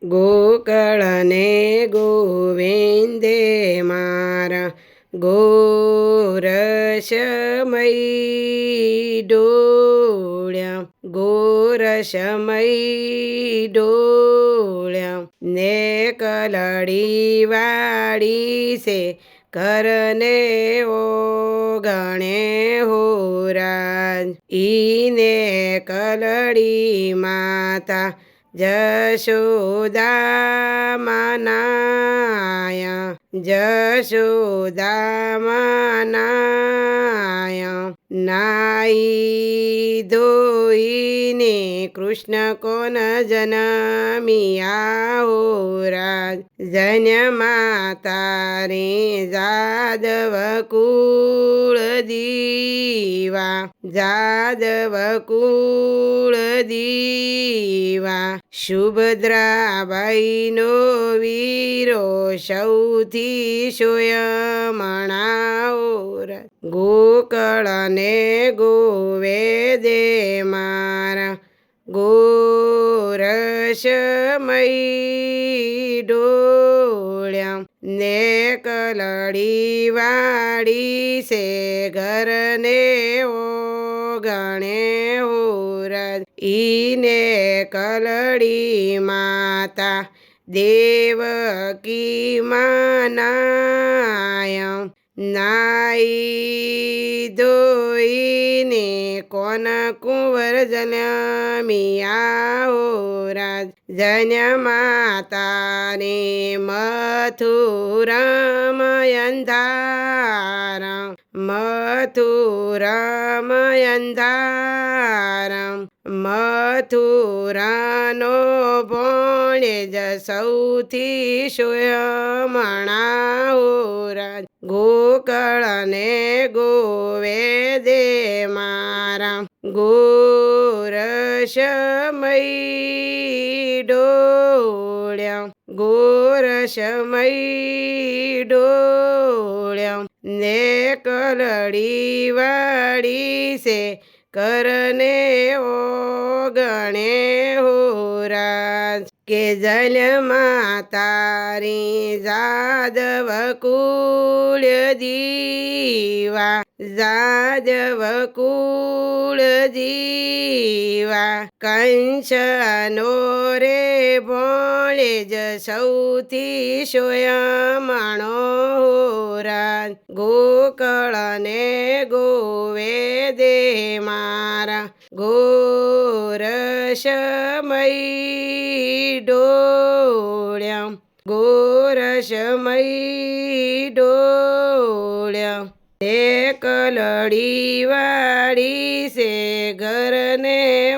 ગોકળને ગોવિંદે મારા ગોરસમય ડોળ્યા, ગોરસમય ડોળ્યા ને કલડી વાળી છે કરને ઓગણે હોરાજ. ઈને કલડી માતા જશોદા મનાયા, જશોદા મનાયા. નાઈ ધોઈને કૃષ્ણ કોન જનમિયા હોરાજ. જન્મા તારે જાદવ કુળ દીવા, જાદવ કુળ દીવા. સુભદ્રાબાઈનો વીરો સૌથી સોયમણા હોરાજ. ગોકળને ગોવેદે મારા ગોરસમય ડોળ્યા ને કલડી વાળી છે ઘરને ઓગણે હોરાજ. ઈને કલડી માતા દેવકી મનાયા, નાઈ ધોઈને કોન કુંવર જન્મિયા હોરાજ. જન્મા તારે મથુરામયંધારા, મથુરામયંધારા. મથુરાનો ભણેજ સૌથી સોયમણા હોરાજ. ગોકળને ગોવેદે મારા ગોરસમય ડોળ્યા, ગોરસમય ડોળ્યા ને કલડી વાળી છે કરને ઓગણે હોરાજ. કે જન્મા તારી જાદવ કુળ દીવા, જાદવ કુળ દીવા. કંસનો રે ભણેજ સૌથી સોયમણો હોરાજ. ગોકળને ગોવેદે મારા ગોરસમય ડોળ્યા, ગોરસમય ડોળ્યા ને કલડી વાળી છે ઘરને